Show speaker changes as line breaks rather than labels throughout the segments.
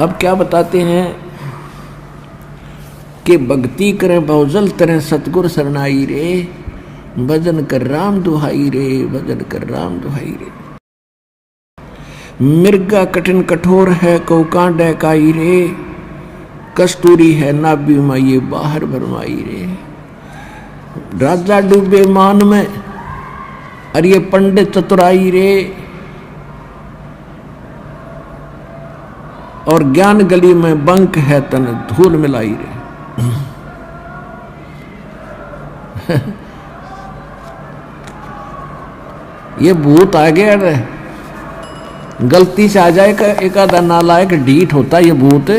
अब क्या बताते हैं कि भक्ति करें बहुजल तरह सतगुर शरणाई रे, भजन कर राम दुहाई रे, भजन कर राम दुहाई रे। मिर्गा कठिन कठोर है कौका डहकाई रे, कस्तूरी है नाभि में ये बाहर भरमाई रे। राजा डूबे मान में और ये पंडित चतुराई रे, और ज्ञान गली में बंक है तन धूल मिलाई रे। ये भूत आ गया रे, गलती से आ जाएगा एक आधा नालायक ढीठ होता है ये भूत।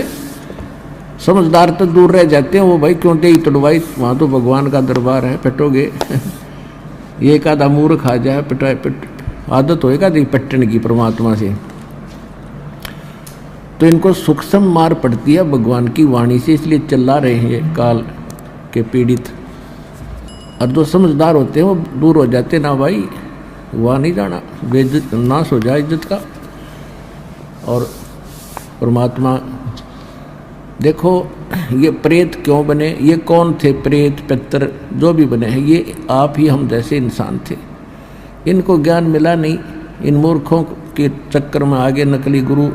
समझदार तो दूर रह जाते हैं, वो भाई क्यों दे तड़वाई, वहां तो भगवान का दरबार है, पिटोगे। ये एक आधा मूर्ख आ जाए पिटाए पिट, आदत होएगा दी पट्टन की परमात्मा से, तो इनको सूक्ष्म मार पड़ती है भगवान की वाणी से, इसलिए चिल्ला रहे हैं ये काल के पीड़ित। और जो समझदार होते हैं वो दूर हो जाते, ना भाई वहाँ नहीं जाना, बेइज्जत नाश हो जाए इज्जत का। और परमात्मा देखो ये प्रेत क्यों बने, ये कौन थे प्रेत पितर जो भी बने हैं, ये आप ही हम जैसे इंसान थे। इनको ज्ञान मिला नहीं, इन मूर्खों के चक्कर में आगे नकली गुरु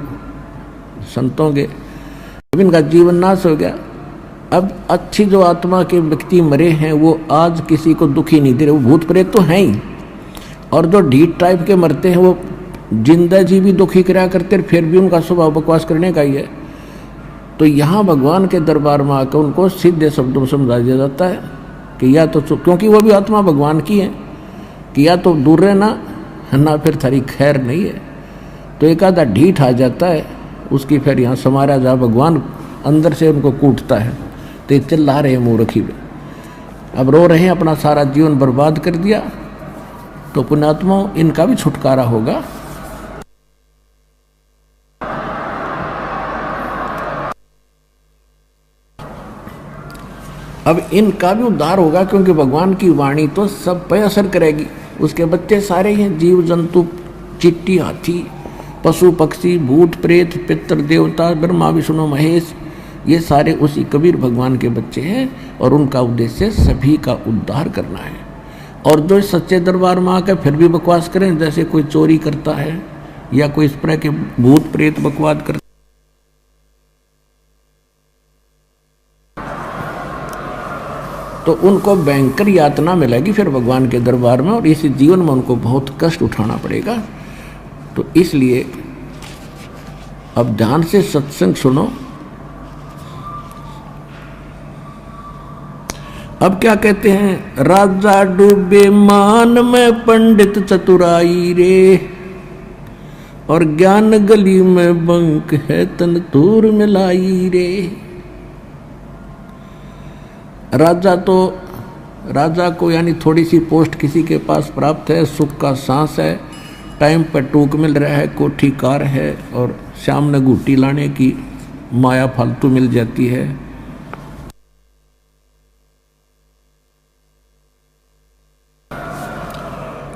संतों के, अब इनका जीवन नाश हो गया। अब अच्छी जो आत्मा के व्यक्ति मरे हैं वो आज किसी को दुखी नहीं दे रहे, वो भूत प्रेत तो हैं ही, और जो ढीठ टाइप के मरते हैं वो जिंदा जी भी दुखी कराया करते, फिर भी उनका स्वभाव बकवास करने का ही है। तो यहाँ भगवान के दरबार में आकर उनको सीधे शब्दों में समझा दिया जाता है कि या तो, क्योंकि वो भी आत्मा भगवान की है, कि या तो दूर रहना ना फिर थारी खैर नहीं है। तो एक आधा ढीठ आ जाता है, उसकी फिर यहाँ समारा जा भगवान अंदर से उनको कूटता है, तो ये चिल्ला रहे हैं मूर्खी में, अब रो रहे हैं अपना सारा जीवन बर्बाद कर दिया। तो पुण्यात्माओं इनका भी छुटकारा होगा। अब इनका भी उद्धार होगा, क्योंकि भगवान की वाणी तो सब पे असर करेगी। उसके बच्चे सारे हैं, जीव जंतु, चिट्टी, हाथी, पशु पक्षी, भूत प्रेत, पितर देवता, ब्रह्मा विष्णु महेश, ये सारे उसी कबीर भगवान के बच्चे हैं, और उनका उद्देश्य सभी का उद्धार करना है। और जो सच्चे दरबार में आकर फिर भी बकवास करें, जैसे कोई चोरी करता है या कोई इस तरह के भूत प्रेत बकवास करता, तो उनको भयंकर यातना मिलेगी फिर भगवान के दरबार में, और इस जीवन में उनको बहुत कष्ट उठाना पड़ेगा। तो इसलिए अब ध्यान से सत्संग सुनो। अब क्या कहते हैं, राजा डूबे मान में पंडित चतुराई रे, और ज्ञान गली में बंक है तन दूर मिलाई रे। राजा को यानी थोड़ी सी पोस्ट किसी के पास प्राप्त है, सुख का सांस है, टाइम पर टूक मिल रहा है, कोठी कार है, और शाम ने घूटी लाने की माया फालतू मिल जाती है।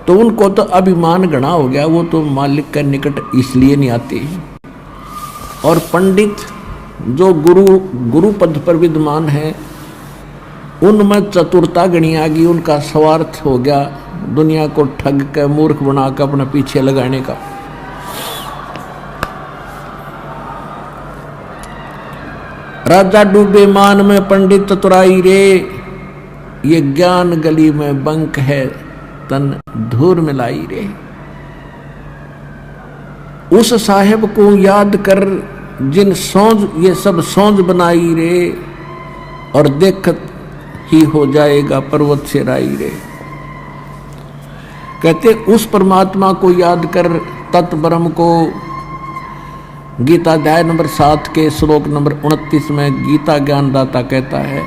तो उनको तो अभिमान घना हो गया, वो तो मालिक के निकट इसलिए नहीं आते। और पंडित जो गुरु पद पर विद्यमान है, उनमें चतुरता गणी आ गई, उनका स्वार्थ हो गया दुनिया को ठग के मूर्ख बनाकर अपने पीछे लगाने का। राजा डूबे मान में पंडित चतुराई रे, ये ज्ञान गली में बंक है तन धूर मिलाई रे। उस साहेब को याद कर जिन सौंज ये सब सौंज बनाई रे, और देखत ही हो जाएगा पर्वत से राई रे। कहते उस परमात्मा को याद कर, तत् ब्रह्म को। गीता अध्याय नंबर 7 के श्लोक नंबर 29 में गीता ज्ञानदाता कहता है,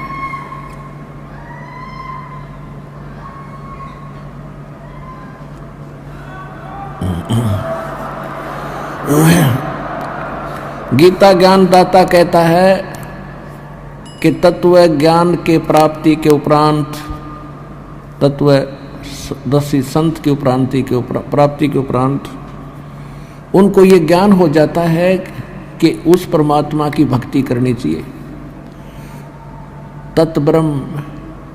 गीता ज्ञानदाता कहता है कि तत्व ज्ञान के प्राप्ति के उपरांत, तत्व दसी संत की प्राप्ति के उपरांत उनको ये ज्ञान हो जाता है कि उस परमात्मा की भक्ति करनी चाहिए। तत्ब्रह्म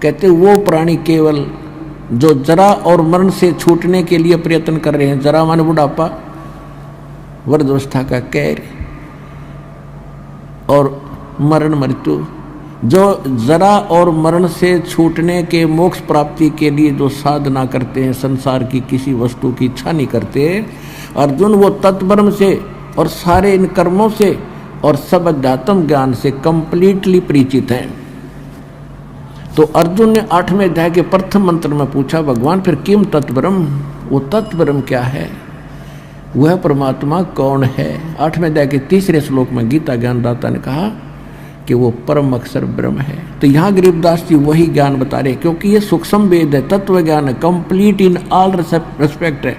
कहते वो प्राणी केवल जो जरा और मरण से छूटने के लिए प्रयत्न कर रहे हैं। जरा माने बुढ़ापा, वृद्धावस्था का कहर, और मरण मृत्यु। जो जरा और मरण से छूटने के मोक्ष प्राप्ति के लिए जो साधना करते हैं, संसार की किसी वस्तु की इच्छा नहीं करते, अर्जुन वो तत्ब्रह्म से और सारे इन कर्मों से और सब अध्यात्म ज्ञान से कंप्लीटली परिचित हैं। तो अर्जुन ने 8वें अध्याय के प्रथम मंत्र में पूछा, भगवान फिर किम तत्ब्रह्म, वो तत्ब्रह्म क्या है, वह परमात्मा कौन है। 8वें अध्याय के 3रे श्लोक में गीता ज्ञानदाता ने कहा कि वो परम अक्षर ब्रह्म है। तो यहाँ गरीबदास जी वही ज्ञान बता रहे, क्योंकि ये सूक्ष्म वेद है, तत्व ज्ञान है, कंप्लीट इन ऑल रेस्पेक्ट है।